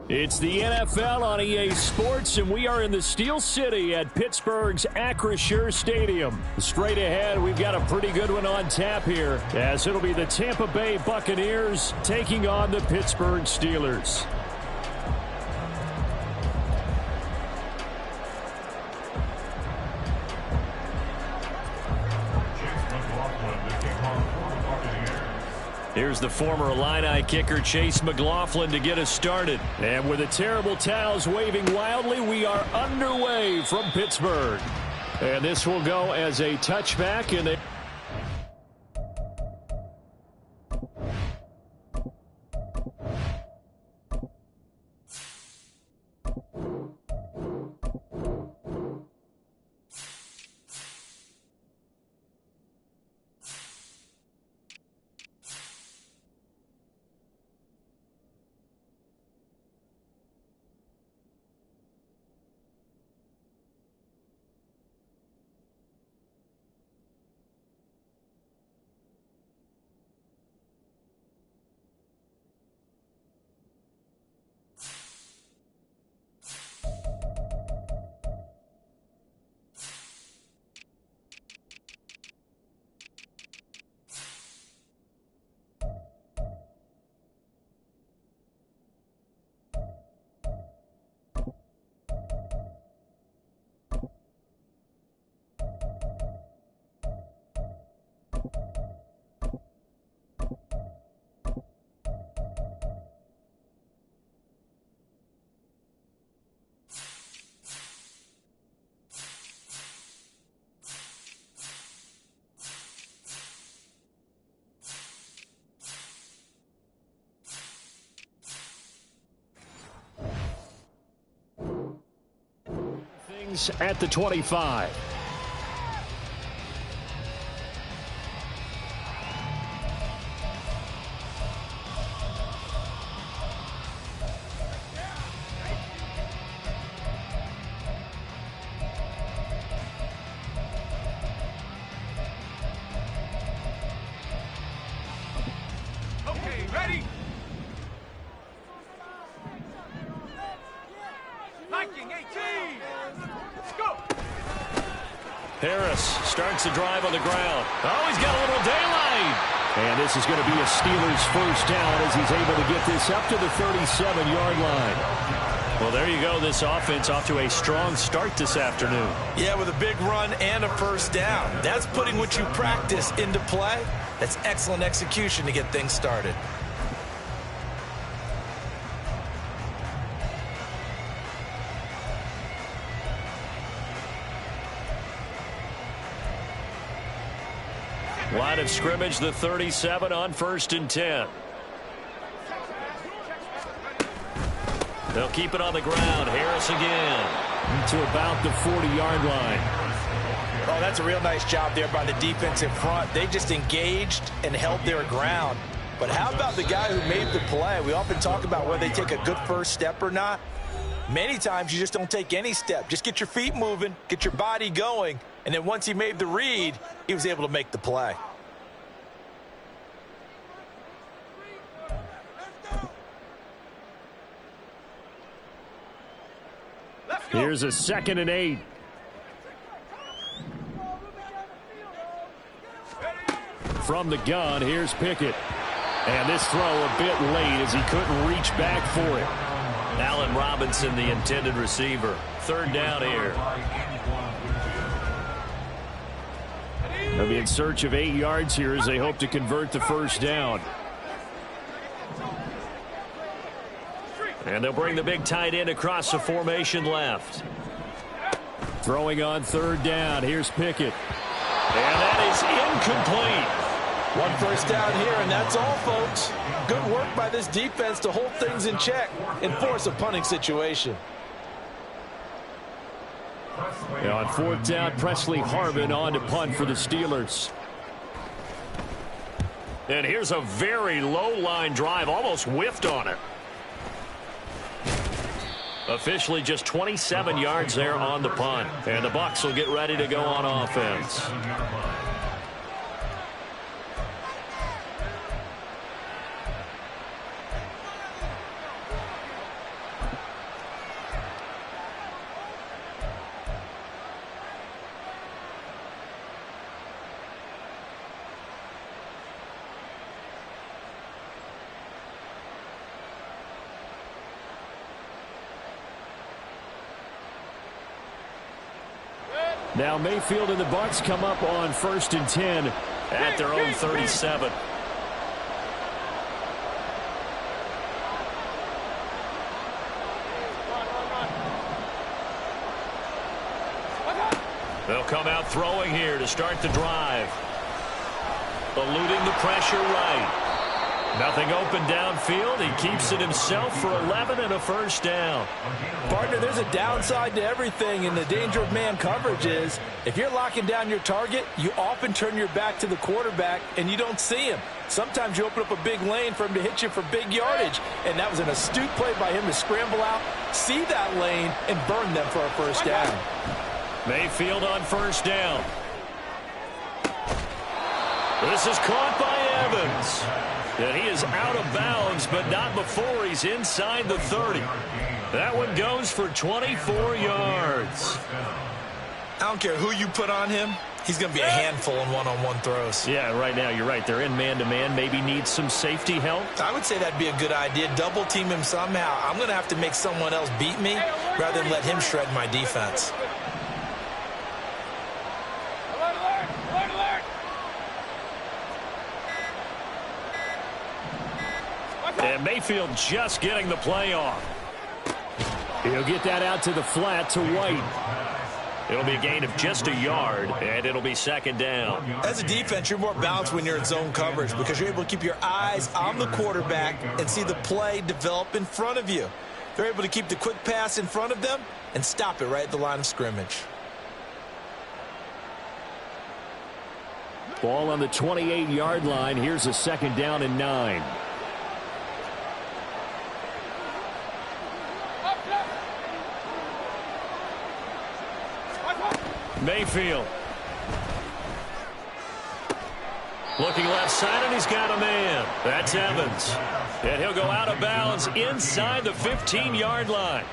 It's the NFL on EA Sports, and we are in the Steel City at Pittsburgh's Acrisure Stadium. Straight ahead, we've got a pretty good one on tap here, as it'll be the Tampa Bay Buccaneers taking on the Pittsburgh Steelers. Here's the former Illini kicker Chase McLaughlin to get us started. And with the terrible towels waving wildly, we are underway from Pittsburgh. And this will go as a touchback. And at the 25. Okay, ready? Viking 18! Let's go! Harris starts the drive on the ground. Oh, he's got a little daylight. And this is going to be a Steelers first down as he's able to get this up to the 37-yard line. Well, there you go. This offense off to a strong start this afternoon. Yeah, with a big run and a first down. That's putting what you practice into play. That's excellent execution to get things started. line of scrimmage, the 37 on 1st and 10. They'll keep it on the ground. Harris again to about the 40-yard line. Oh, that's a real nice job there by the defense in front. They just engaged and held their ground. But how about the guy who made the play? We often talk about whether they take a good first step or not. Many times you just don't take any step. Just get your feet moving, get your body going, and then once he made the read, he was able to make the play. Here's a 2nd and 8. From the gun, here's Pickett. And this throw a bit late as he couldn't reach back for it. Allen Robinson, the intended receiver. 3rd down here. They'll be in search of 8 yards here as they hope to convert the 1st down. And they'll bring the big tight end across the formation left. Throwing on 3rd down. Here's Pickett. And that is incomplete. 1 first down here, and that's all, folks. Good work by this defense to hold things in check and force a punting situation. On 4th down, Presley Harvin on to punt for the Steelers. And here's a very low-line drive, almost whiffed on it. Officially just 27 yards there on the punt. And the Bucs will get ready to go on offense. Now Mayfield and the Bucs come up on 1st and 10 at their own 37. They'll come out throwing here to start the drive. Eluding the pressure right. Nothing open downfield. He keeps it himself for 11 and a 1st down. Partner, there's a downside to everything, and the danger of man coverage is if you're locking down your target, you often turn your back to the quarterback and you don't see him. Sometimes you open up a big lane for him to hit you for big yardage, and that was an astute play by him to scramble out, see that lane, and burn them for a 1st down. Mayfield on 1st down. This is caught by Evans. And he is out of bounds, but not before he's inside the 30. That one goes for 24 yards. I don't care who you put on him. He's going to be a handful in one-on-one throws. Yeah, right now you're right. They're in man-to-man. Maybe needs some safety help. I would say that'd be a good idea. Double team him somehow. I'm going to have to make someone else beat me rather than let him shred my defense. And Mayfield just getting the play off. He'll get that out to the flat to White. It'll be a gain of just a yard, and it'll be 2nd down. As a defense, you're more balanced when you're in zone coverage because you're able to keep your eyes on the quarterback and see the play develop in front of you. They're able to keep the quick pass in front of them and stop it right at the line of scrimmage. Ball on the 28-yard line. Here's a 2nd down and 9. Mayfield. Looking left side, and he's got a man. That's Evans. And he'll go out of bounds inside the 15-yard line.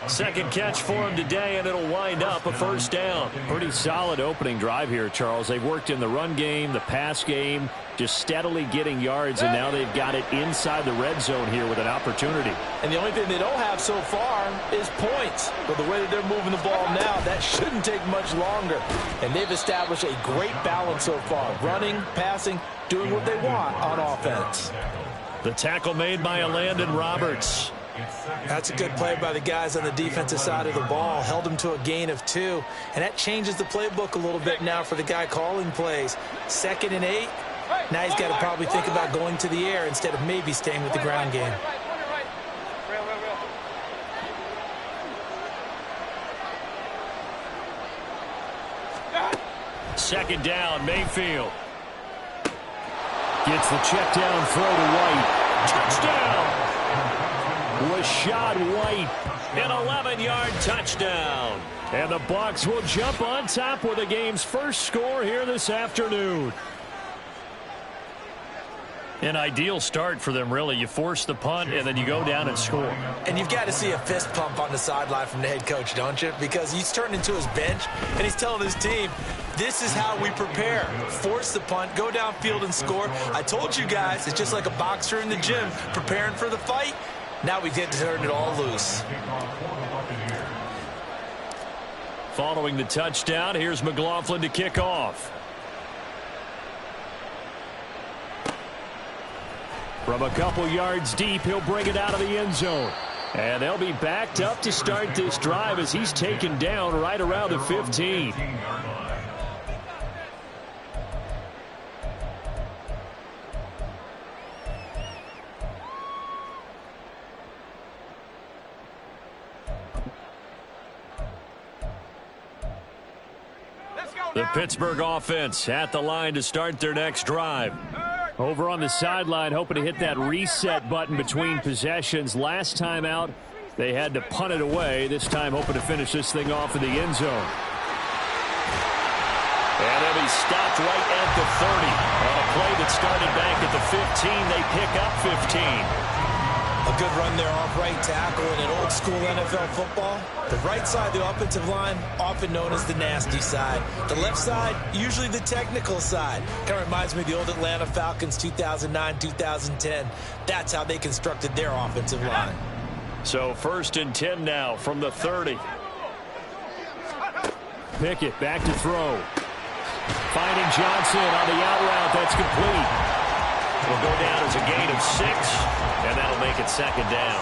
Second catch for him today, and it'll wind up a 1st down. Pretty solid opening drive here, Charles. They've worked in the run game, the pass game, just steadily getting yards, and now they've got it inside the red zone here with an opportunity. And the only thing they don't have so far is points. But the way that they're moving the ball now, that shouldn't take much longer. And they've established a great balance so far. Running, passing, doing what they want on offense. The tackle made by Landon Roberts. That's a good play by the guys on the defensive side of the ball. Held them to a gain of 2. And that changes the playbook a little bit now for the guy calling plays. 2nd and 8. Now he's got to probably think about going to the air instead of maybe staying with the ground game. Second down, Mayfield. Gets the check down throw to White. Touchdown! Rachaad White, an 11-yard touchdown. And the Bucs will jump on top with the game's first score here this afternoon. An ideal start for them, really. You force the punt, and then you go down and score. And you've got to see a fist pump on the sideline from the head coach, don't you? Because he's turned into his bench, and he's telling his team, this is how we prepare. Force the punt, go downfield and score. I told you guys, it's just like a boxer in the gym preparing for the fight. Now we get to turn it all loose. Following the touchdown, here's McLaughlin to kick off. From a couple yards deep, he'll bring it out of the end zone. And they'll be backed up to start this drive as he's taken down right around the 15. The Pittsburgh offense at the line to start their next drive. Over on the sideline, hoping to hit that reset button between possessions. Last time out, they had to punt it away. This time, hoping to finish this thing off in the end zone. And they'll be stopped right at the 30. On a play that started back at the 15, they pick up 15. A good run there off right tackle in an old-school NFL football. The right side of the offensive line, often known as the nasty side. The left side, usually the technical side. Kind of reminds me of the old Atlanta Falcons 2009-2010. That's how they constructed their offensive line. So 1st and 10 now from the 30. Pickett back to throw. Finding Johnson on the out route. That's complete. Will go down as a gain of 6, and that'll make it 2nd down.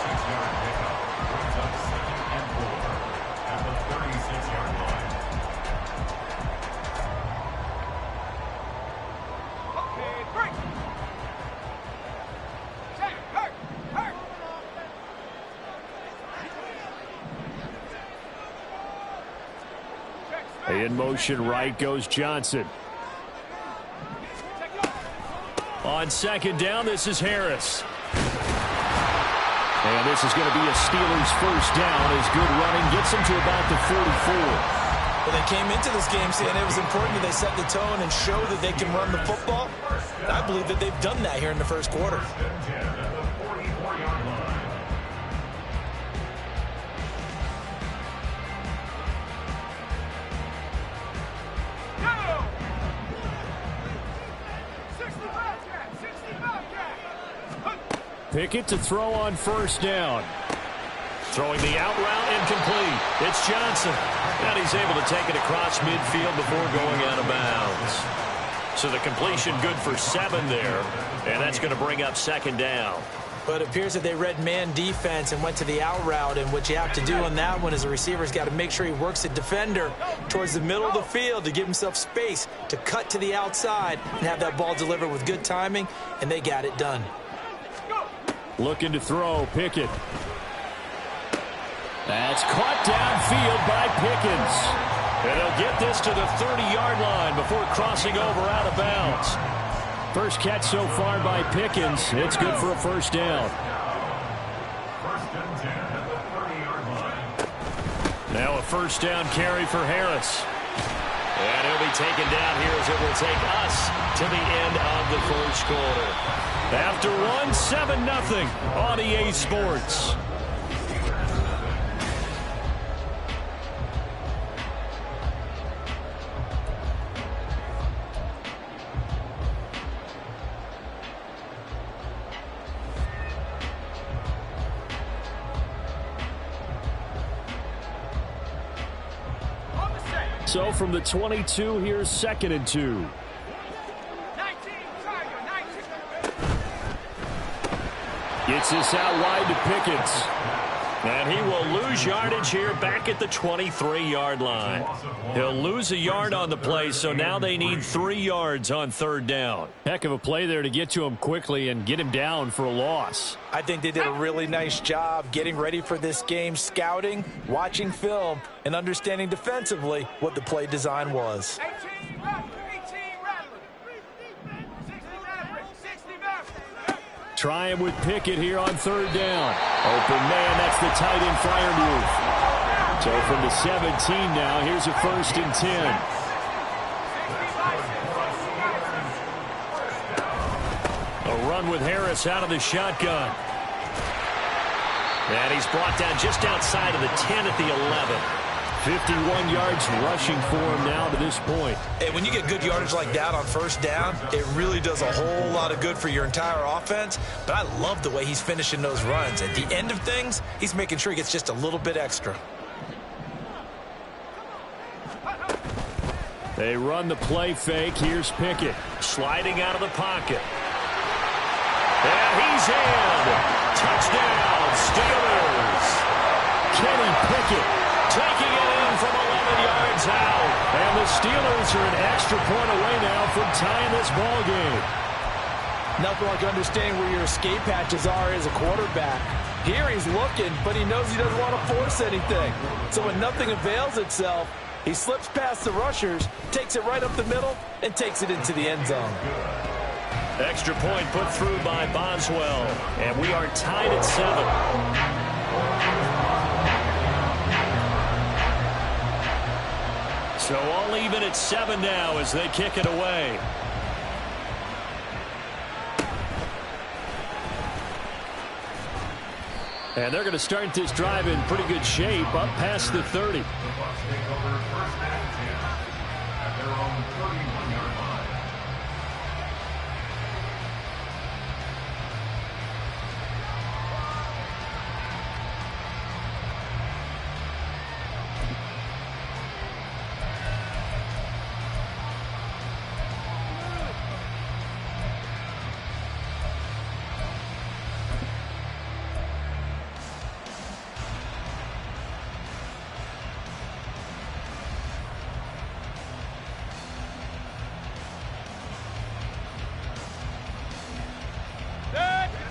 In motion right goes Johnson. On 2nd down, this is Harris. And this is going to be a Steelers first down as good running gets them to about the 44. Well, they came into this game saying it was important that they set the tone and show that they can run the football. And I believe that they've done that here in the first quarter. Pickett to throw on 1st down. Throwing the out route incomplete. It's Johnson. And he's able to take it across midfield before going out of bounds. So the completion good for 7 there. And that's going to bring up 2nd down. But it appears that they read man defense and went to the out route. And what you have to do on that one is the receiver's got to make sure he works the defender towards the middle of the field to give himself space to cut to the outside and have that ball delivered with good timing. And they got it done. Looking to throw, Pickett. That's caught downfield by Pickens. And he'll get this to the 30-yard line before crossing over out of bounds. First catch so far by Pickens. It's good for a 1st down. Now a 1st down carry for Harris. And he'll be taken down here as it will take us to the end of the first quarter. After one, 7-0 on EA Sports. So from the 22, here's 2nd and 2. Gets this out wide to Pickens. And he will lose yardage here back at the 23-yard line. He'll lose a yard on the play, so now they need 3 yards on 3rd down. Heck of a play there to get to him quickly and get him down for a loss. I think they did a really nice job getting ready for this game, scouting, watching film, and understanding defensively what the play design was. 18 Rattler, 18 Rattler. 60 Rattler, 60 Rattler. Try him with Pickett here on 3rd down. Open man, that's the tight end Freiermuth. So from the 17 now, here's a 1st and 10. A run with Harris out of the shotgun. And he's brought down just outside of the 10 at the 11. 51 yards rushing for him now to this point. And when you get good yardage like that on 1st down, it really does a whole lot of good for your entire offense. But I love the way he's finishing those runs. At the end of things, he's making sure he gets just a little bit extra. They run the play fake. Here's Pickett sliding out of the pocket. And he's in. Touchdown, Steelers. Kenny Pickett taking it in from 11 yards out. And the Steelers are an extra point away now from tying this ball game. Nothing like understanding where your escape hatches are as a quarterback. Here he's looking, but he knows he doesn't want to force anything. So when nothing avails itself, he slips past the rushers, takes it right up the middle, and takes it into the end zone. Extra point put through by Boswell. And we are tied at 7. So all even at 7 now as they kick it away. And they're going to start this drive in pretty good shape up past the 30.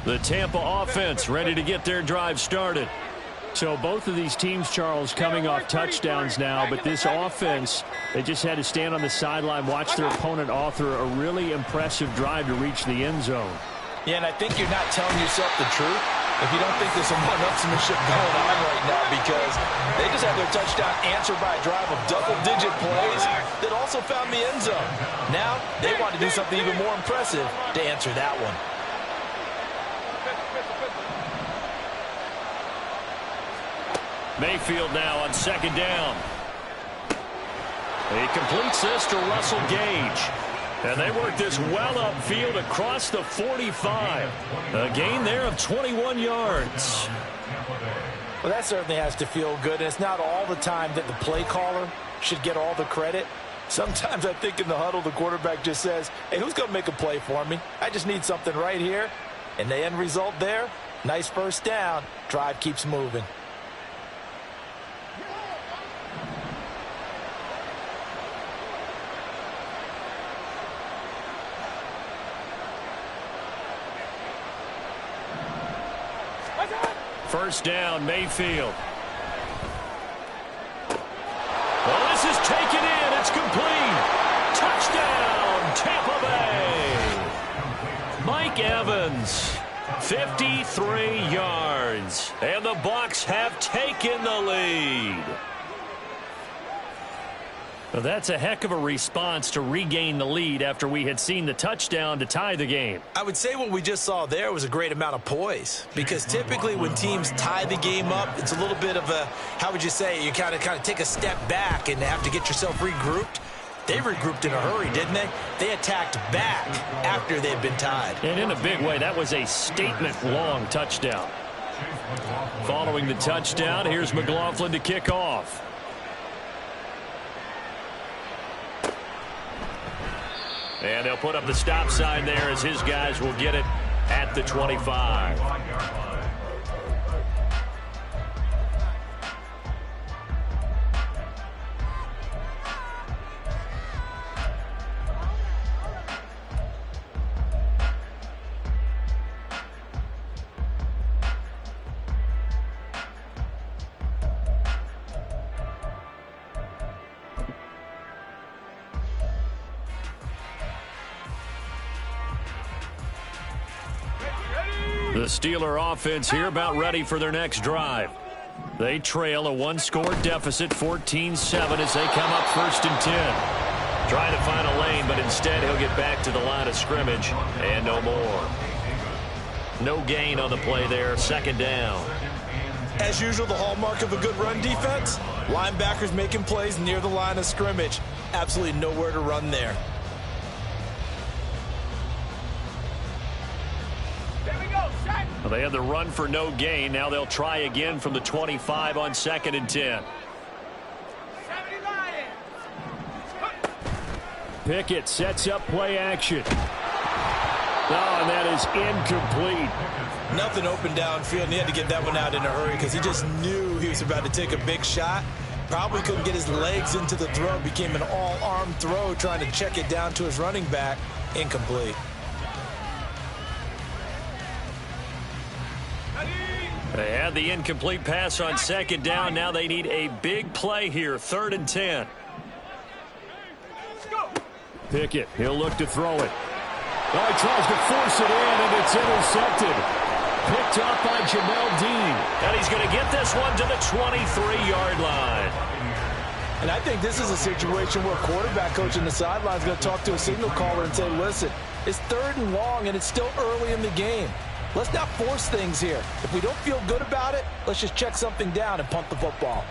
The Tampa offense ready to get their drive started. So both of these teams, Charles, coming off touchdowns now, but this offense, they just had to stand on the sideline, watch their opponent author a really impressive drive to reach the end zone. Yeah, and I think you're not telling yourself the truth if you don't think there's some one-upsmanship going on right now, because they just had their touchdown answered by a drive of double-digit plays that also found the end zone. Now they want to do something even more impressive to answer that one. Mayfield now on 2nd down. He completes this to Russell Gage. And they work this well upfield across the 45. A gain there of 21 yards. Well, that certainly has to feel good. And it's not all the time that the play caller should get all the credit. Sometimes I think in the huddle, the quarterback just says, hey, who's going to make a play for me? I just need something right here. And the end result there, nice 1st down. Drive keeps moving. First down, Mayfield. Well, this is taken in. It's complete. Touchdown, Tampa Bay. Mike Evans, 53 yards. And the Bucs have taken the lead. Well, that's a heck of a response to regain the lead after we had seen the touchdown to tie the game. I would say what we just saw there was a great amount of poise, because typically when teams tie the game up, it's a little bit of a, how would you say, you kind of take a step back and have to get yourself regrouped. They regrouped in a hurry, didn't they? They attacked back after they'd been tied. And in a big way, that was a statement-long touchdown. Following the touchdown, here's McLaughlin to kick off. And they'll put up the stop sign there as his guys will get it at the 25. The Steeler offense here about ready for their next drive. They trail a one-score deficit, 14-7, as they come up 1st and 10. Trying to find a lane, but instead he'll get back to the line of scrimmage, and no more. No gain on the play there, 2nd down. As usual, the hallmark of a good run defense, linebackers making plays near the line of scrimmage. Absolutely nowhere to run there. Well, they had the run for no gain. Now they'll try again from the 25 on 2nd and 10. Pickett sets up play action. Oh, and that is incomplete. Nothing open downfield, and he had to get that one out in a hurry because he just knew he was about to take a big shot. Probably couldn't get his legs into the throw. Became an all-arm throw trying to check it down to his running back. Incomplete. They had the incomplete pass on 2nd down. Now they need a big play here, 3rd and 10. Pickett, he'll look to throw it. Oh, he tries to force it in, and it's intercepted. Picked up by Jamel Dean. And he's going to get this one to the 23-yard line. And I think this is a situation where quarterback coach on the sideline is going to talk to a signal caller and say, listen, it's 3rd and long, and it's still early in the game. Let's not force things here. If we don't feel good about it, let's just check something down and punt the football.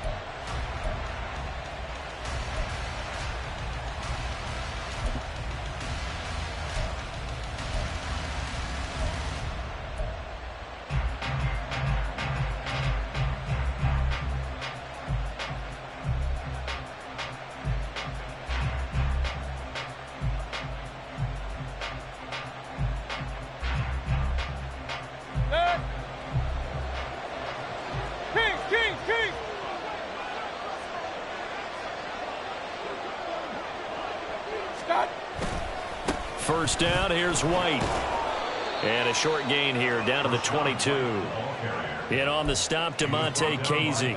First down, here's White. And a short gain here, down to the 22. In on the stop, Damontae Kazee.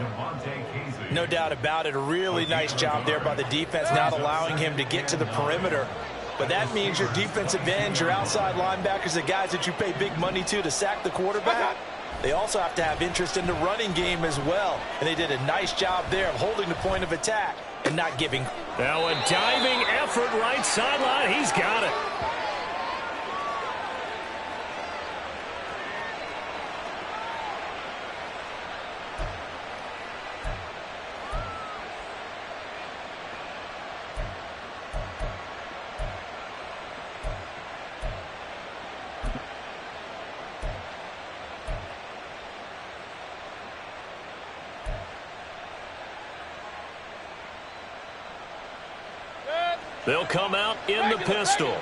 No doubt about it. A really nice job there by the defense, not allowing him to get to the perimeter. But that means your defensive ends, your outside linebackers, the guys that you pay big money to sack the quarterback, they also have to have interest in the running game as well. And they did a nice job there of holding the point of attack and not giving. Now a diving effort right sideline. He's got it. They'll come out in the pistol.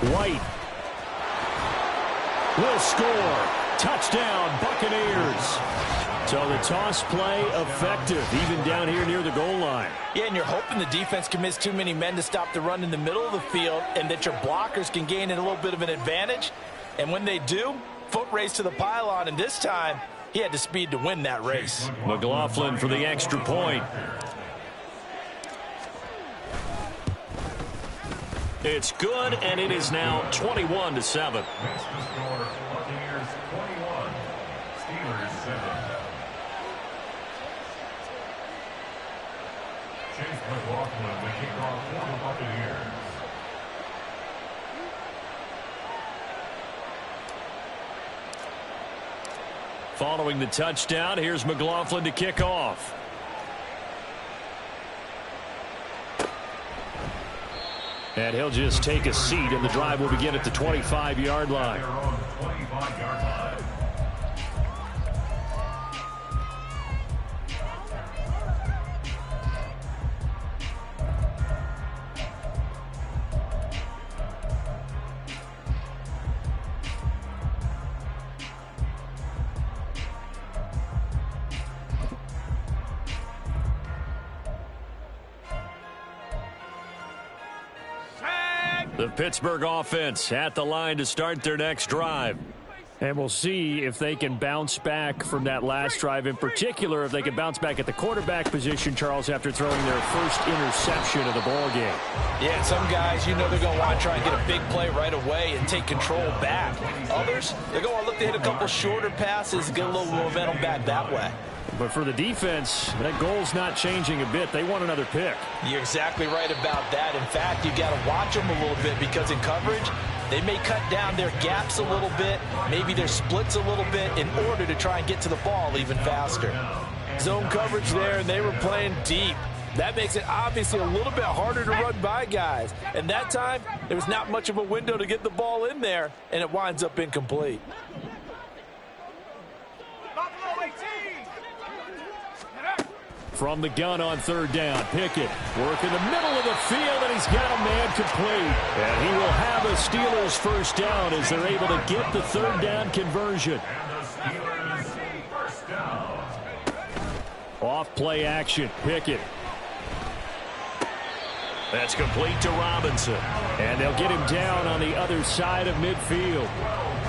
White will score. Touchdown, Buccaneers. So the toss play effective, even down here near the goal line. Yeah, and you're hoping the defense commits too many men to stop the run in the middle of the field and that your blockers can gain a little bit of an advantage. And when they do, foot race to the pylon, and this time, he had the speed to win that race. McLaughlin for the extra point. It's good, and it is now 21-7. McLaughlin, the kickoff for the Buccaneers. Following the touchdown, here's McLaughlin to kick off. And he'll just take a seat, and the drive will begin at the 25-yard line. The Pittsburgh offense at the line to start their next drive. And we'll see if they can bounce back from that last drive, in particular, if they can bounce back at the quarterback position, Charles, after throwing their first interception of the ball game. Yeah, and some guys, you know they're going to want to try and get a big play right away and take control back. Others, they're going to look to hit a couple shorter passes and get a little momentum back that way. But for the defense, that goal's not changing a bit. They want another pick. You're exactly right about that. In fact, you got to watch them a little bit because in coverage, they may cut down their gaps a little bit, maybe their splits a little bit in order to try and get to the ball even faster. Zone coverage there, and they were playing deep. That makes it obviously a little bit harder to run by guys. And that time, there was not much of a window to get the ball in there, and it winds up incomplete. Buffalo 18. From the gun on third down, Pickett work in the middle of the field, and he's got a man complete. And he will have a Steelers first down as they're able to get the third down conversion. And the Steelers first down. Off play action, Pickett. That's complete to Robinson. And they'll get him down on the other side of midfield.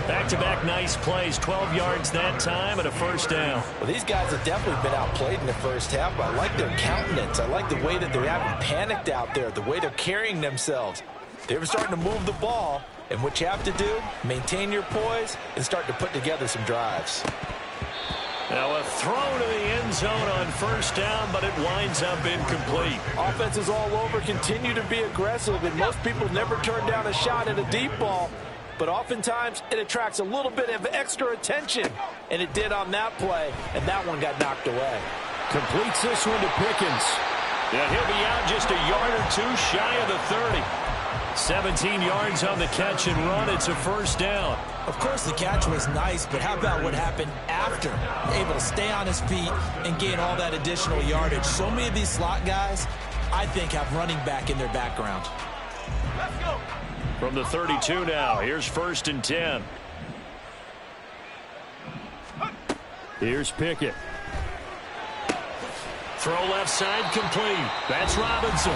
Back-to-back nice plays, 12 yards that time and a first down. Well, these guys have definitely been outplayed in the first half, but I like their countenance. I like the way that they haven't panicked out there, the way they're carrying themselves. They're starting to move the ball, and what you have to do, maintain your poise and start to put together some drives. Now a throw to the end zone on first down, but it winds up incomplete. Offenses all over continue to be aggressive, and most people never turn down a shot at a deep ball. But oftentimes, it attracts a little bit of extra attention, and it did on that play, and that one got knocked away. Completes this one to Pickens. And he'll be out just a yard or two shy of the 30. 17 yards on the catch and run. It's a first down. Of course, the catch was nice, but how about what happened after? Able to stay on his feet and gain all that additional yardage. So many of these slot guys, I think, have running back in their background. Let's go. From the 32 now, here's first and 10. Here's Pickett. Throw left side complete. That's Robinson.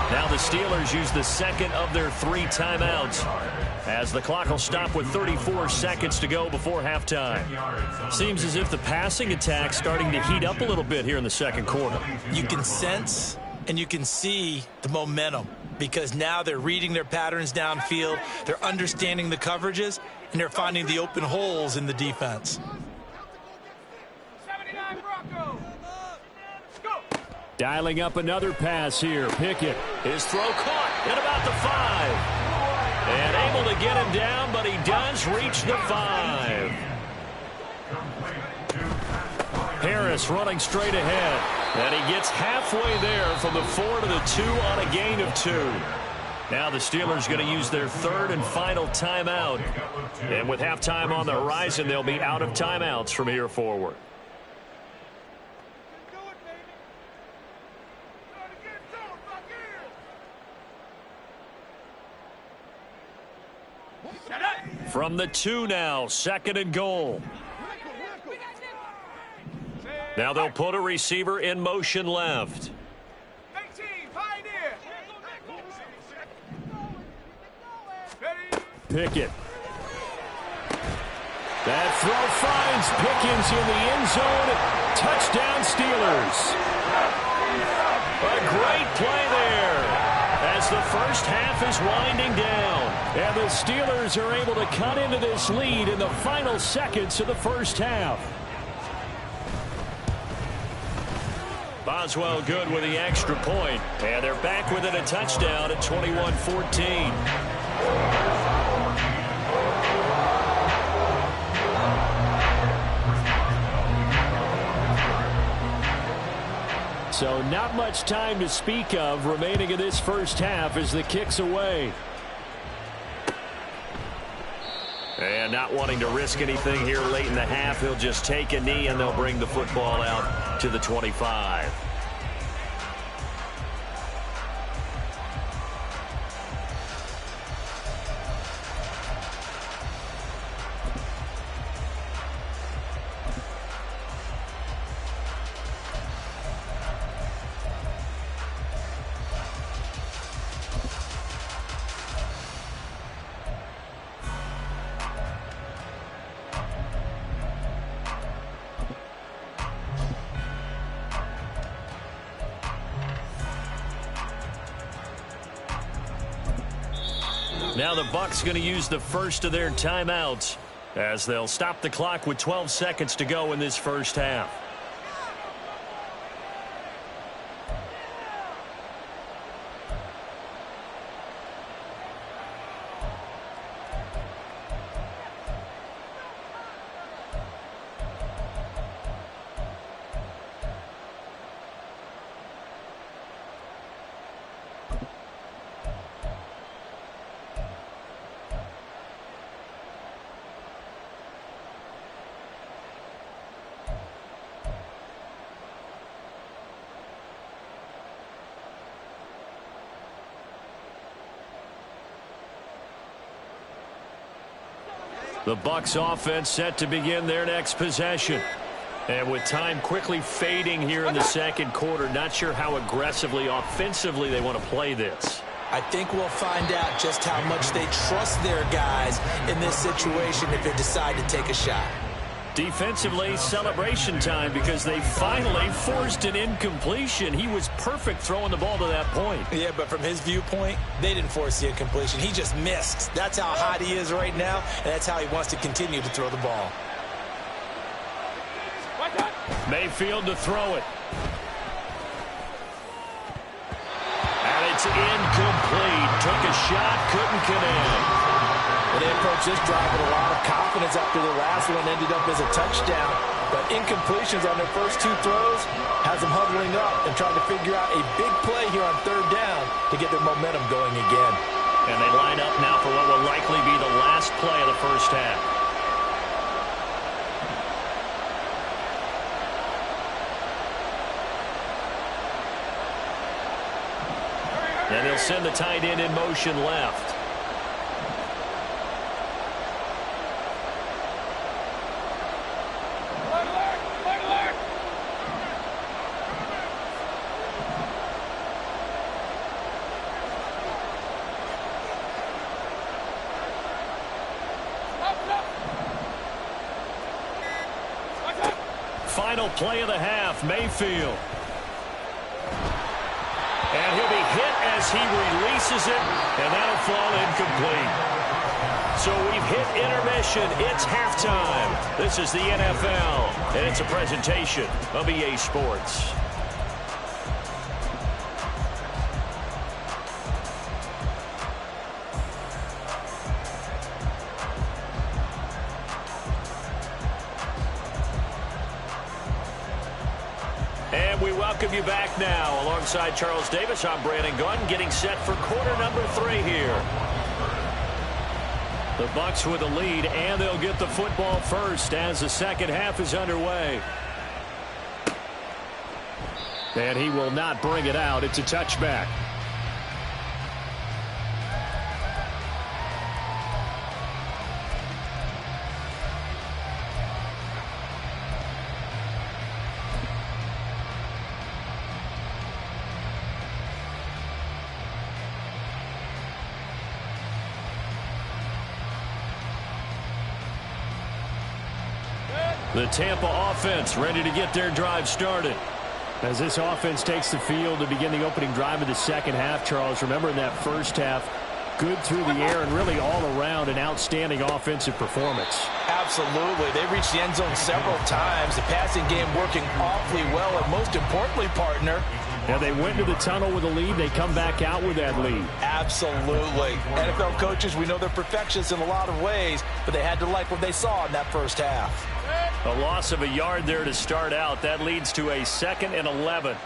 Now the Steelers use the second of their 3 timeouts as the clock will stop with 34 seconds to go before halftime. Seems as if the passing attack's starting to heat up a little bit here in the second quarter. You can sense and you can see the momentum, because now they're reading their patterns downfield, they're understanding the coverages, and they're finding the open holes in the defense. 79 Broncos. Go. Dialing up another pass here. Pickett. His throw caught at about the 5. And able to get him down, but he does reach the 5. Harris running straight ahead. And he gets halfway there from the 4 to the 2 on a gain of 2. Now the Steelers going to use their third and final timeout. And with halftime on the horizon, they'll be out of timeouts from here forward. Do it, baby. Try to get going back here. From the 2 now, second and goal. Now they'll put a receiver in motion left. 18, Pioneer. Ready? Pickett. That throw finds Pickens in the end zone. Touchdown Steelers. A great play there as the first half is winding down. And the Steelers are able to cut into this lead in the final seconds of the first half. Boswell good with the extra point. And they're back within a touchdown at 21-14. So not much time to speak of remaining in this first half as the kick's away. And not wanting to risk anything here late in the half, he'll just take a knee and they'll bring the football out to the 25. Now the Bucs going to use the first of their timeouts as they'll stop the clock with 12 seconds to go in this first half. The Bucs offense set to begin their next possession. And with time quickly fading here in the second quarter, not sure how aggressively, offensively they want to play this. I think we'll find out just how much they trust their guys in this situation if they decide to take a shot. Defensively, celebration time because they finally forced an incompletion. He was perfect throwing the ball to that point. Yeah, but from his viewpoint, they didn't force the incompletion. He just missed. That's how hot he is right now, and that's how he wants to continue to throw the ball. Mayfield to throw it. And it's incomplete. Took a shot, couldn't connect. Well, they approached this drive with a lot of confidence after the last one ended up as a touchdown. But incompletions on their first two throws has them huddling up and trying to figure out a big play here on third down to get their momentum going again. And they line up now for what will likely be the last play of the first half. And they'll send the tight end in motion left. Final play of the half, Mayfield. And he'll be hit as he releases it, and that'll fall incomplete. So we've hit intermission. It's halftime. This is the NFL, and it's a presentation of EA Sports. And we welcome you back now. Alongside Charles Davis, I'm Brandon Gunn, getting set for quarter number 3 here. The Bucs with a lead, and they'll get the football first as the second half is underway. And he will not bring it out. It's a touchback. The Tampa offense ready to get their drive started. As this offense takes the field to begin the opening drive of the second half, Charles, remember in that first half, good through the air and really all around an outstanding offensive performance. Absolutely. They reached the end zone several times. The passing game working awfully well, and most importantly, partner, yeah, they went to the tunnel with a lead. They come back out with that lead. Absolutely. NFL coaches, we know they're perfectionists in a lot of ways, but they had to like what they saw in that first half. A loss of a yard there to start out. That leads to a 2nd and 11.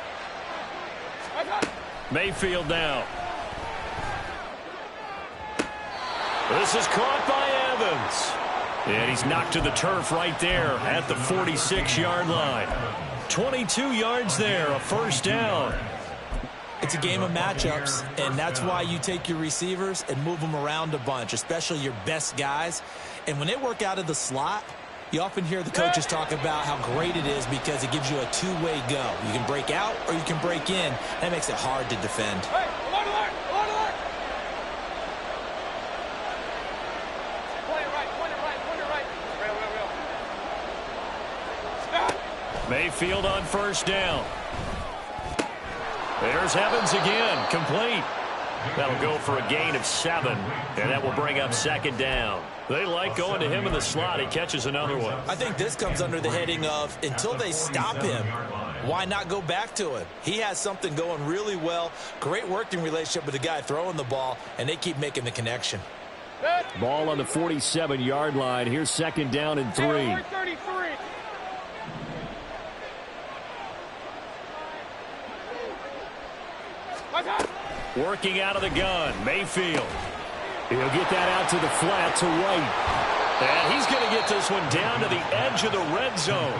Mayfield now. This is caught by Evans. And he's knocked to the turf right there at the 46-yard line. 22 yards there, a first down. It's a game of matchups, and that's why you take your receivers and move them around a bunch, especially your best guys. And when they work out of the slot, you often hear the coaches talk about how great it is because it gives you a two-way go. You can break out or you can break in. That makes it hard to defend. Hey, alert, alert, alert, alert. Point it right, point it right, point it right. Real. Stop. Mayfield on first down. There's Evans again, complete. That'll go for a gain of 7, and that will bring up second down. They like going to him in the slot. He catches another one. I think this comes under the heading of until they stop him, why not go back to him? He has something going really well. Great working relationship with the guy throwing the ball, and they keep making the connection. Ball on the 47-yard line. Here's second down and 3. 33. Working out of the gun, Mayfield. He'll get that out to the flat to White. And he's going to get this one down to the edge of the red zone.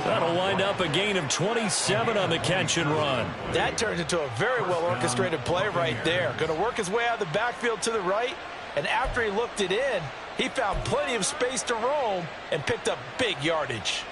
That'll wind up a gain of 27 on the catch and run. That turns into a very well-orchestrated play right there. Going to work his way out of the backfield to the right. And after he looked it in, he found plenty of space to roam and picked up big yardage.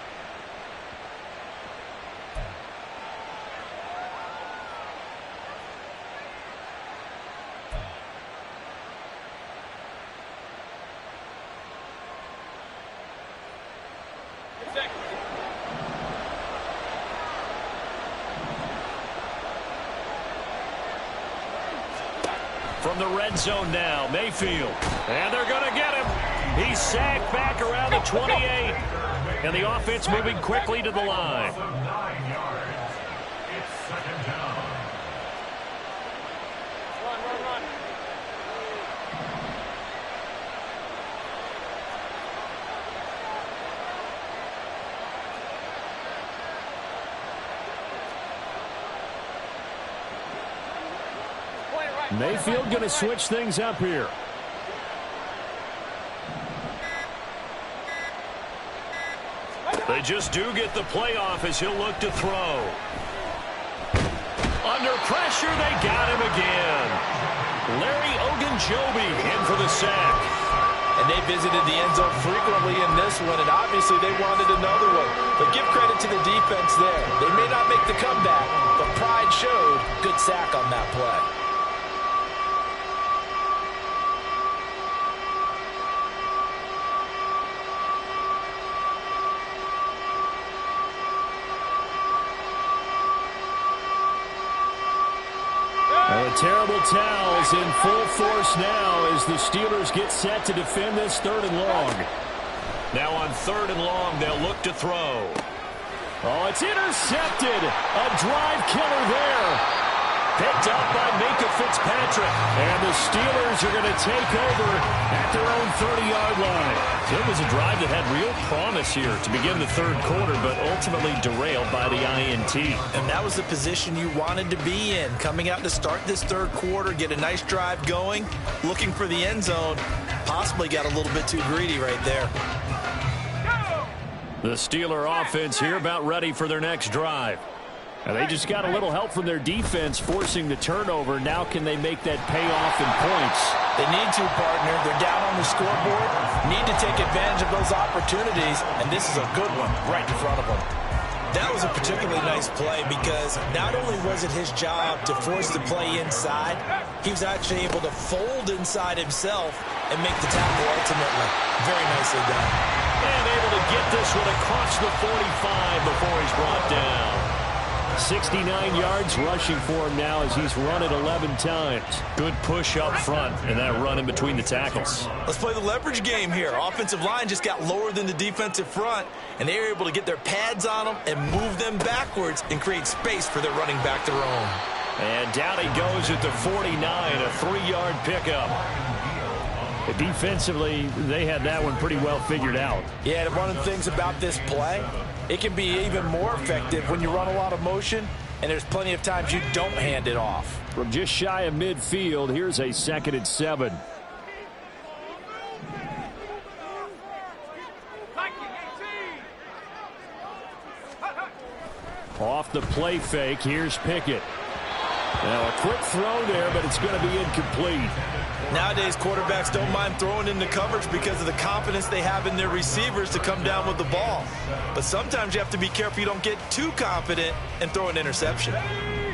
From the red zone now, Mayfield. And they're going to get him. He's sacked back around the 28. And the offense moving quickly to the line. 9 yards. It's second down. Run. Mayfield going to switch things up here. They just do get the playoff as he'll look to throw. Under pressure, they got him again. Larry Ogunjobi in for the sack. And they visited the end zone frequently in this one, and obviously they wanted another one. But give credit to the defense there. They may not make the comeback, but pride showed. Good sack on that play. Terrible towels in full force now as the Steelers get set to defend this 3rd and long. Now on 3rd and long, they'll look to throw. Oh, it's intercepted. A drive killer there. Picked up by Minkah Fitzpatrick. And the Steelers are going to take over at their own 30-yard line. So it was a drive that had real promise here to begin the 3rd quarter, but ultimately derailed by the INT. And that was the position you wanted to be in. Coming out to start this 3rd quarter, get a nice drive going, looking for the end zone. Possibly got a little bit too greedy right there. The Steeler offense here about ready for their next drive. And they just got a little help from their defense forcing the turnover. Now can they make that pay off in points? They need to, partner. They're down on the scoreboard. Need to take advantage of those opportunities, and this is a good one right in front of them. That was a particularly nice play because not only was it his job to force the play inside, he was actually able to fold inside himself and make the tackle ultimately. Very nicely done. And able to get this one across the 45 before he's brought down. 69 yards rushing for him now as he's run it 11 times. Good push up front and that run in between the tackles. Let's play the leverage game here. Offensive line just got lower than the defensive front, and they were able to get their pads on them and move them backwards and create space for their running back to roam. And down he goes at the 49, a 3-yard pickup. Defensively, they had that one pretty well figured out. Yeah, and one of the things about this play, it can be even more effective when you run a lot of motion, and there's plenty of times you don't hand it off. From just shy of midfield, here's a 2nd and 7. Off the play fake, here's Pickett. Now a quick throw there, but it's going to be incomplete. Nowadays, quarterbacks don't mind throwing into coverage because of the confidence they have in their receivers to come down with the ball. But sometimes you have to be careful you don't get too confident and throw an interception.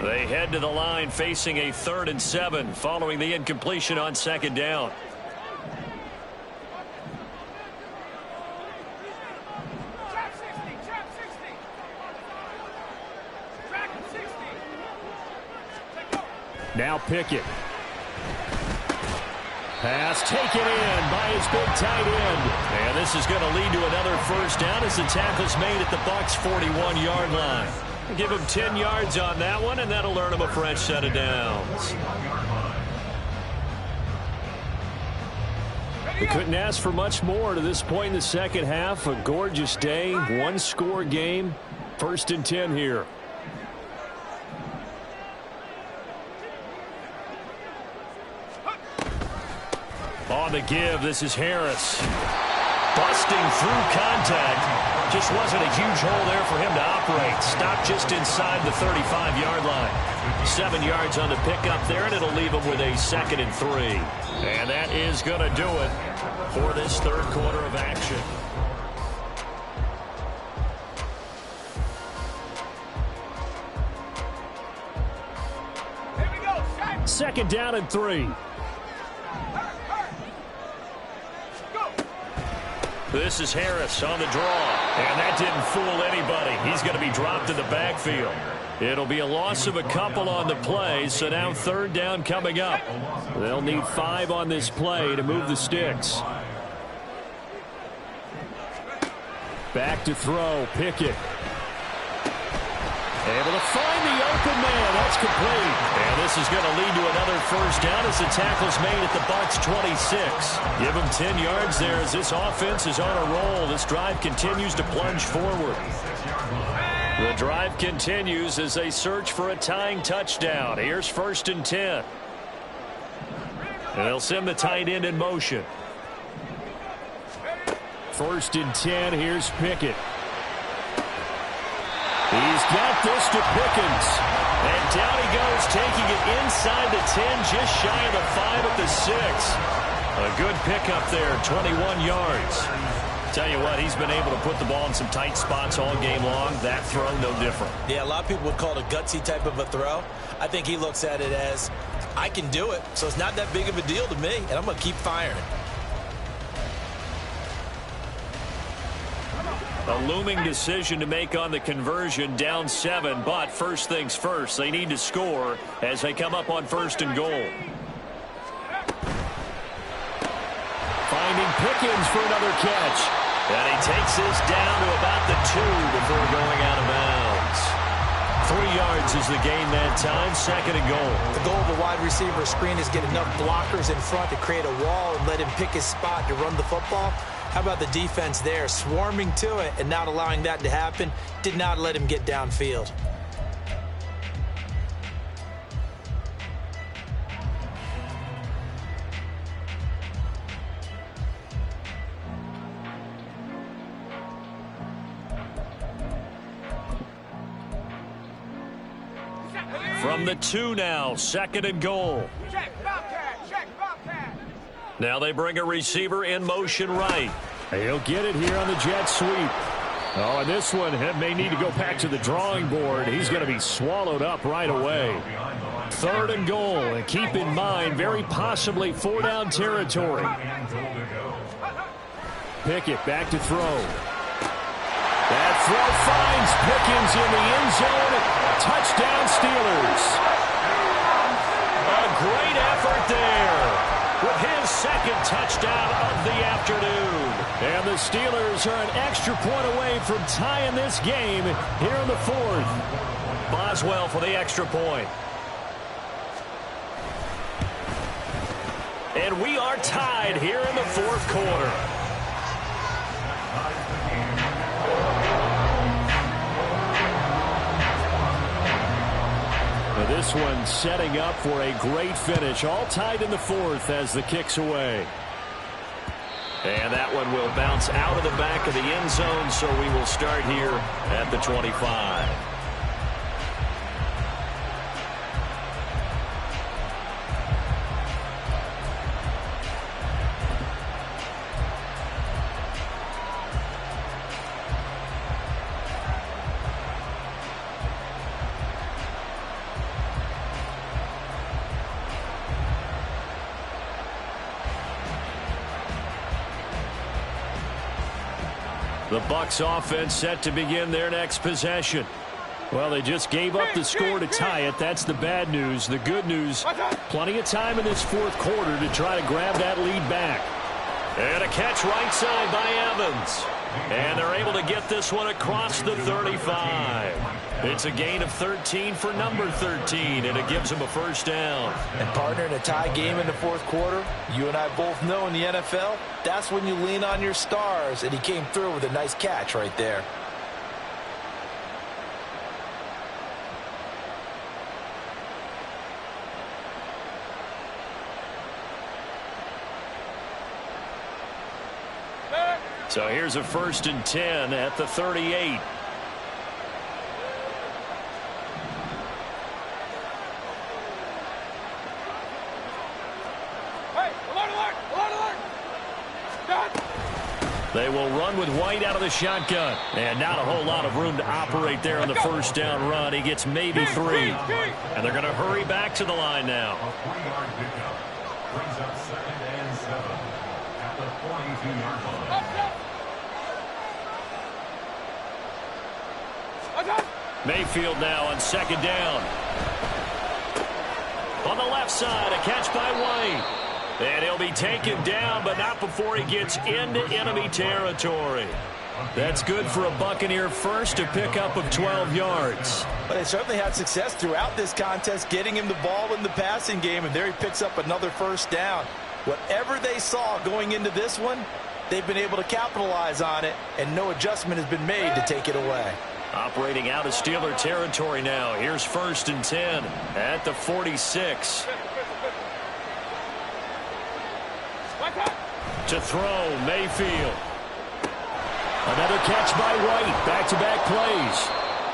They head to the line facing a 3rd and 7 following the incompletion on 2nd down. Now Pickett. Pass taken in by his big tight end. And this is going to lead to another first down as the tackle's made at the Bucs' 41-yard line. Give him 10 yards on that one, and that'll earn him a fresh set of downs. We couldn't ask for much more to this point in the second half. A gorgeous day, one-score game. 1st and 10 here. On the give, this is Harris. Busting through contact. Just wasn't a huge hole there for him to operate. Stopped just inside the 35-yard line. 7 yards on the pickup there, and it'll leave him with a 2nd and 3. And that is going to do it for this third quarter of action. Here we go, set. 2nd down and 3. This is Harris on the draw, and that didn't fool anybody. He's going to be dropped in the backfield. It'll be a loss of a couple on the play, so now 3rd down coming up. They'll need 5 on this play to move the sticks. Back to throw, Pickett. Able to find the open man. That's complete. And this is going to lead to another first down as the tackle's made at the Bucs' 26. Give them 10 yards there as this offense is on a roll. This drive continues to plunge forward. The drive continues as they search for a tying touchdown. Here's 1st and 10. And they'll send the tight end in motion. 1st and 10. Here's Pickett. He's got this to Pickens. And down he goes, taking it inside the 10, just shy of the 5 at the 6. A good pickup there, 21 yards. Tell you what, he's been able to put the ball in some tight spots all game long. That throw, no different. Yeah, a lot of people would call it a gutsy type of a throw. I think he looks at it as, I can do it, so it's not that big of a deal to me, and I'm going to keep firing. A looming decision to make on the conversion, down 7, but first things first, they need to score as they come up on 1st and goal. Finding Pickens for another catch. And he takes this down to about the 2 before going out of bounds. 3 yards is the gain that time, 2nd and goal. The goal of a wide receiver screen is get enough blockers in front to create a wall and let him pick his spot to run the football. How about the defense there, swarming to it and not allowing that to happen? Did not let him get downfield. From the 2 now, 2nd and goal. Check, Bobcat, check, Bobcat. Now they bring a receiver in motion right. He'll get it here on the jet sweep. Oh, and this one may need to go back to the drawing board. He's going to be swallowed up right away. 3rd and goal, and keep in mind, very possibly 4-down territory. Pickett back to throw. That throw finds Pickens in the end zone. Touchdown Steelers. A great effort there with his 2nd touchdown of the afternoon. And the Steelers are an extra point away from tying this game here in the 4th. Boswell for the extra point. And we are tied here in the 4th quarter. This one setting up for a great finish. All tied in the 4th as the kick's away. And that one will bounce out of the back of the end zone, so we will start here at the 25. The Bucs offense set to begin their next possession. Well, they just gave up the score to tie it. That's the bad news. The good news, plenty of time in this fourth quarter to try to grab that lead back. And a catch right side by Evans. And they're able to get this one across the 35. It's a gain of 13 for number 13, and it gives him a first down. And partner, in a tie game in the fourth quarter, you and I both know in the NFL, that's when you lean on your stars, and he came through with a nice catch right there. So here's a 1st and 10 at the 38. Hey, alert, alert, alert, alert. Done. They will run with White out of the shotgun. And not a whole lot of room to operate there on the first down run. He gets maybe 3. And they're going to hurry back to the line now. A 3-yard pickup brings up 2nd and 7 at the 42-yard line. Mayfield now on 2nd down. On the left side, a catch by White. And he'll be taken down, but not before he gets into enemy territory. That's good for a Buccaneer first, a pickup of 12 yards. But they certainly had success throughout this contest, getting him the ball in the passing game, and there he picks up another first down. Whatever they saw going into this one, they've been able to capitalize on it, and no adjustment has been made to take it away. Operating out of Steeler territory now. Here's 1st and 10 at the 46. To throw, Mayfield. Another catch by White. Back-to-back plays.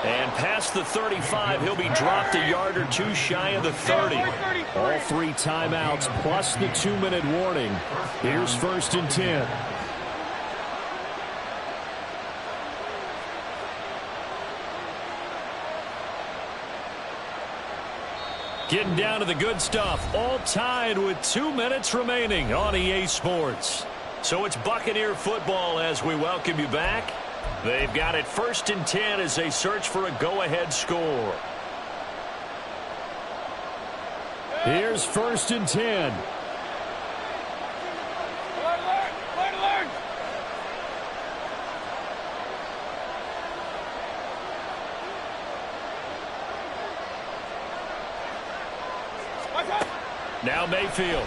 And past the 35, he'll be dropped a yard or 2 shy of the 30. All 3 timeouts plus the 2-minute warning. Here's 1st and 10. Getting down to the good stuff. All tied with 2 minutes remaining on EA Sports. So it's Buccaneer football as we welcome you back. They've got it 1st and 10 as they search for a go-ahead score. Here's 1st and 10. Alert, alert, alert, alert. Now Mayfield.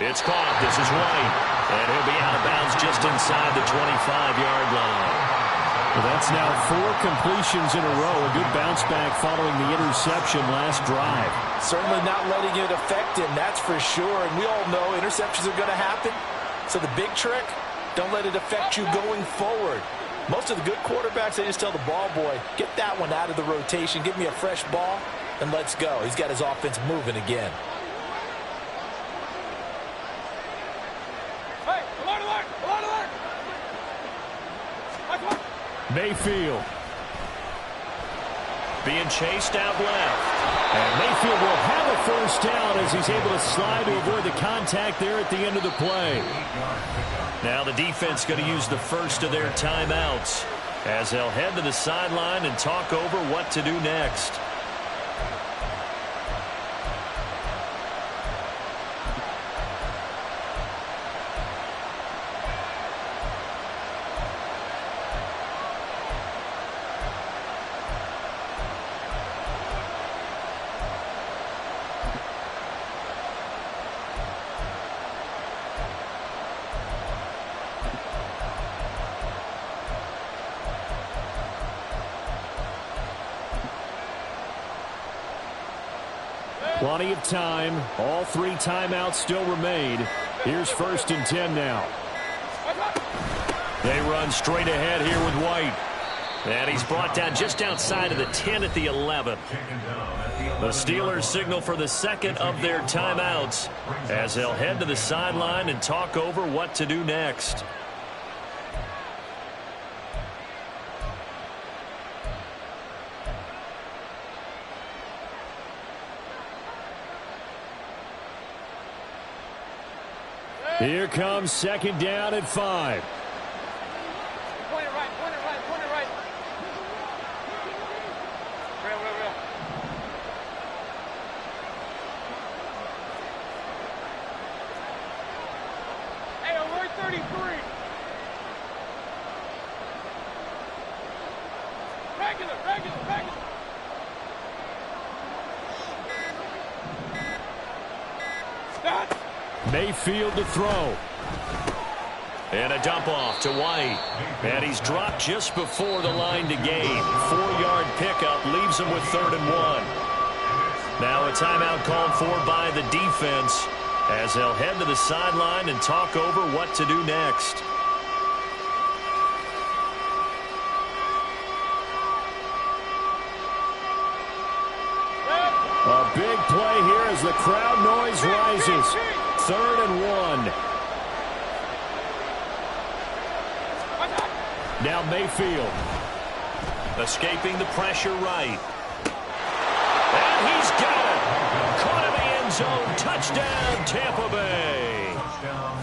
It's caught. This is White. And he'll be out of bounds just inside the 25-yard line. Well, that's now 4 completions in a row. A good bounce back following the interception last drive. Certainly not letting it affect him, that's for sure. And we all know interceptions are going to happen. So the big trick, don't let it affect you going forward. Most of the good quarterbacks, they just tell the ball boy, get that one out of the rotation, give me a fresh ball, and let's go. He's got his offense moving again. Hey, alert, alert, alert, alert. Mayfield. Being chased out left. And Mayfield will have a first down as he's able to slide to avoid the contact there at the end of the play. Now the defense going to use the first of their timeouts as they'll head to the sideline and talk over what to do next. Plenty of time. All 3 timeouts still remain. Here's 1st and 10 now. They run straight ahead here with White. And he's brought down just outside of the 10 at the 11. The Steelers signal for the second of their timeouts as they'll head to the sideline and talk over what to do next. Here comes 2nd down at 5. Point it right, point it right, point it right. Mayfield to throw. And a dump off to White. And he's dropped just before the line to gain. 4-yard pickup leaves him with 3rd and 1. Now a timeout called for by the defense as they'll head to the sideline and talk over what to do next. A big play here as the crowd noise rises. 3rd and 1. Now Mayfield. Escaping the pressure right. And he's got it. Caught in the end zone. Touchdown, Tampa Bay.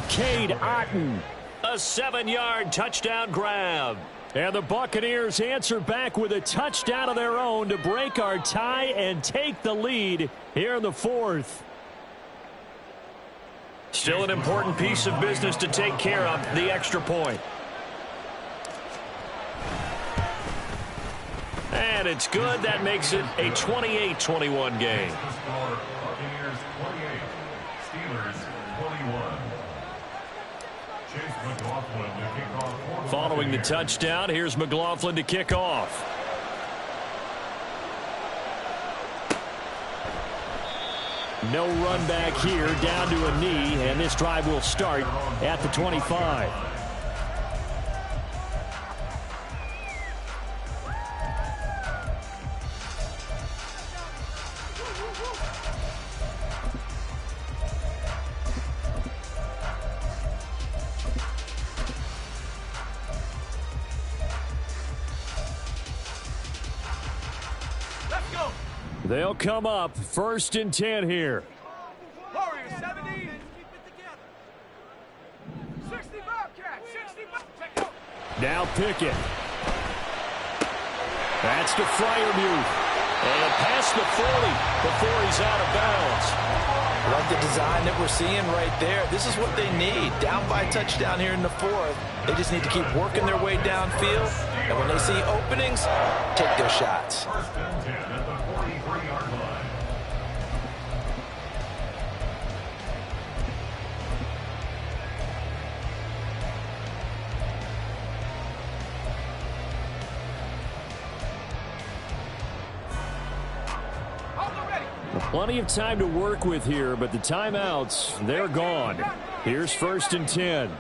Cade Otton. A 7-yard touchdown grab. And the Buccaneers answer back with a touchdown of their own to break our tie and take the lead here in the 4th. Still an important piece of business to take care of, the extra point. And it's good. That makes it a 28-21 game. Buccaneers 28, Steelers 21. Chase McLaughlin to kick off. Following the touchdown, here's McLaughlin to kick off. No run back here, down to a knee, and this drive will start at the 25. They'll come up 1st and 10 here. Warriors 70. 60 Bobcats. 60 Bobcats. Now Pickett. That's to Freiermuth. And past the 40 before he's out of bounds. I like the design that we're seeing right there. This is what they need. Down by a touchdown here in the 4th. They just need to keep working their way downfield. And when they see openings, take their shots. 1st and 10 at the 43-yard line. Plenty of time to work with here, but the timeouts, they're gone. Here's 1st and 10.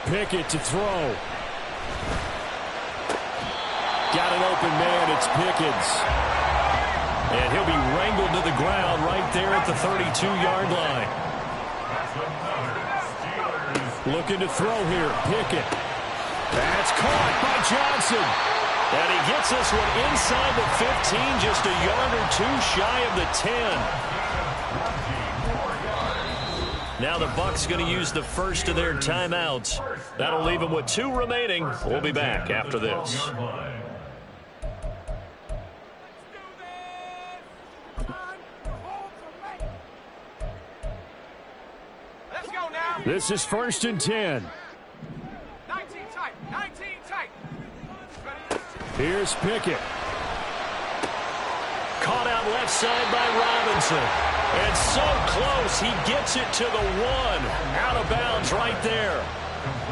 Pickett to throw. Got an open man. It's Pickens. And he'll be wrangled to the ground right there at the 32-yard line. Looking to throw here. Pickett. That's caught by Johnson. And he gets this one inside the 15, just a yard or two shy of the 10. Now the Bucs going to use the first of their timeouts. That'll leave them with 2 remaining. We'll be back after this. This is 1st and 10. 19 tight. 19 tight. Here's Pickett. Caught out left side by Robinson. And so close, he gets it to the 1. Out of bounds right there.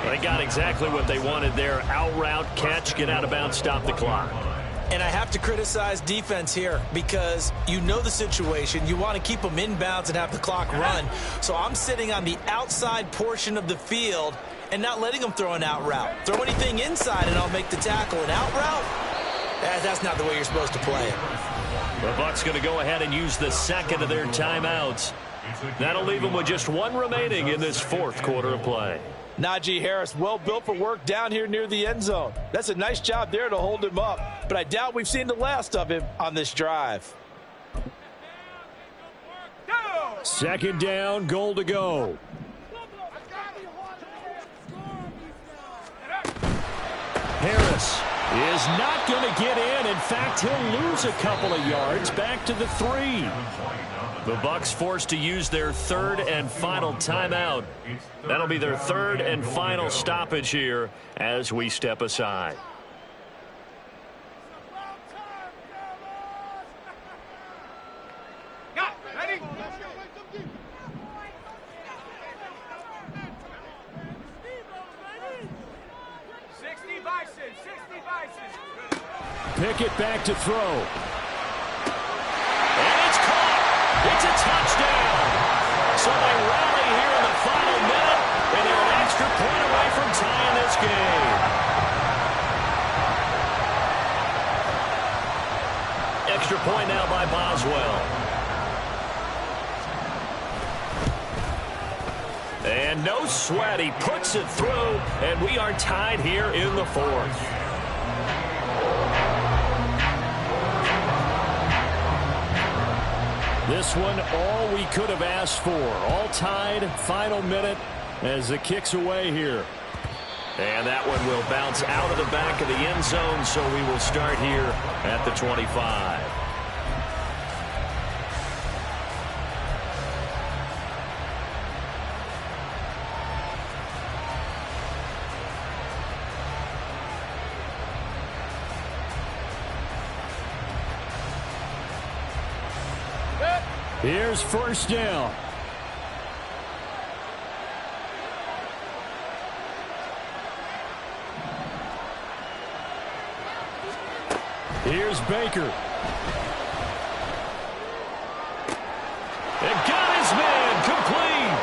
They got exactly what they wanted there. Out route, catch, get out of bounds, stop the clock. And I have to criticize defense here because you know the situation. You want to keep them inbounds and have the clock run. So I'm sitting on the outside portion of the field and not letting them throw an out route. Throw anything inside and I'll make the tackle. An out route? That's not the way you're supposed to play it. The Bucs going to go ahead and use the second of their timeouts. That'll leave them with just 1 remaining in this 4th quarter of play. Najee Harris, well built for work down here near the end zone. That's a nice job there to hold him up, but I doubt we've seen the last of him on this drive. 2nd down, goal to go. Harris is not going to get in. In fact, he'll lose a couple of yards back to the 3. The Bucs forced to use their 3rd and final timeout. That'll be their 3rd and final stoppage here as we step aside. Pickett back to throw. And it's caught. It's a touchdown. So they rally here in the final minute, and they're an extra point away from tying this game. Extra point now by Boswell. And no sweat. He puts it through, and we are tied here in the fourth. This one, all we could have asked for. All tied, final minute as the kick's away here. And that one will bounce out of the back of the end zone, so we will start here at the 25. Here's first down. Here's Baker. And got his man complete.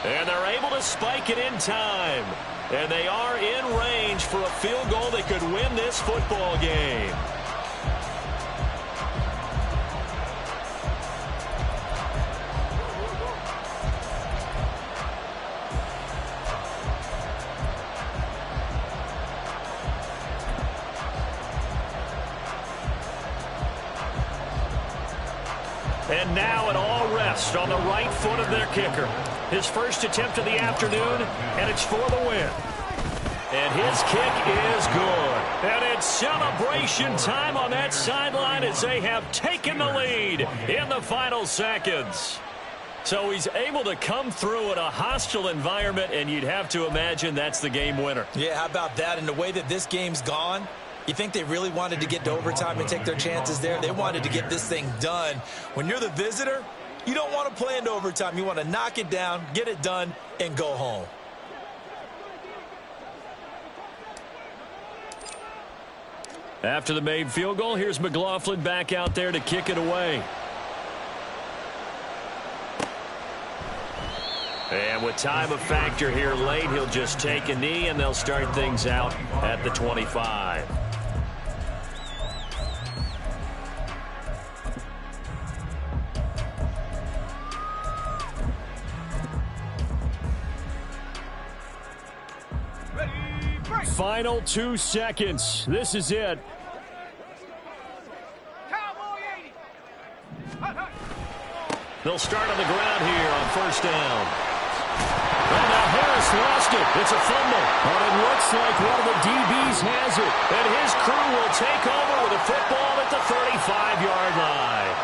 And they're able to spike it in time. And they are in range for a field goal that could win this football game. And now it all rests on the right foot of their kicker. His first attempt of the afternoon, and it's for the win. And his kick is good. And it's celebration time on that sideline as they have taken the lead in the final seconds. So he's able to come through in a hostile environment, and you'd have to imagine that's the game winner. Yeah, how about that? And the way that this game's gone, you think they really wanted to get to overtime and take their chances there? They wanted to get this thing done. When you're the visitor, you don't want to play into overtime. You want to knock it down, get it done, and go home. After the made field goal, here's McLaughlin back out there to kick it away. And with time a factor here late, he'll just take a knee, and they'll start things out at the 25. Final 2 seconds. This is it. They'll start on the ground here on first down. And now Harris lost it. It's a fumble. But it looks like one of the DBs has it. And his crew will take over with a football at the 35-yard line.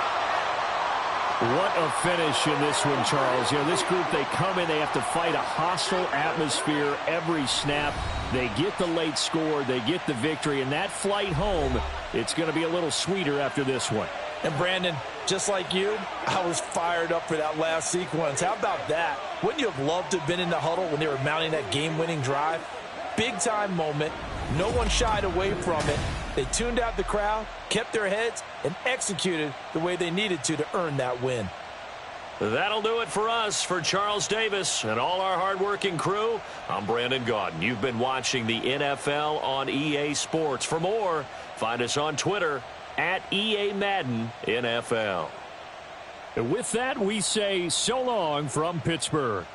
What a finish in this one, Charles. You know, this group, they come in, they have to fight a hostile atmosphere every snap. They get the late score, they get the victory, and that flight home, it's going to be a little sweeter after this one. And Brandon, just like you, I was fired up for that last sequence. How about that? Wouldn't you have loved to have been in the huddle when they were mounting that game-winning drive? Big-time moment. No one shied away from it. They tuned out the crowd, kept their heads, and executed the way they needed to earn that win. That'll do it for us. For Charles Davis and all our hardworking crew, I'm Brandon Gaudin. You've been watching the NFL on EA Sports. For more, find us on Twitter at EA Madden NFL. And with that, we say so long from Pittsburgh.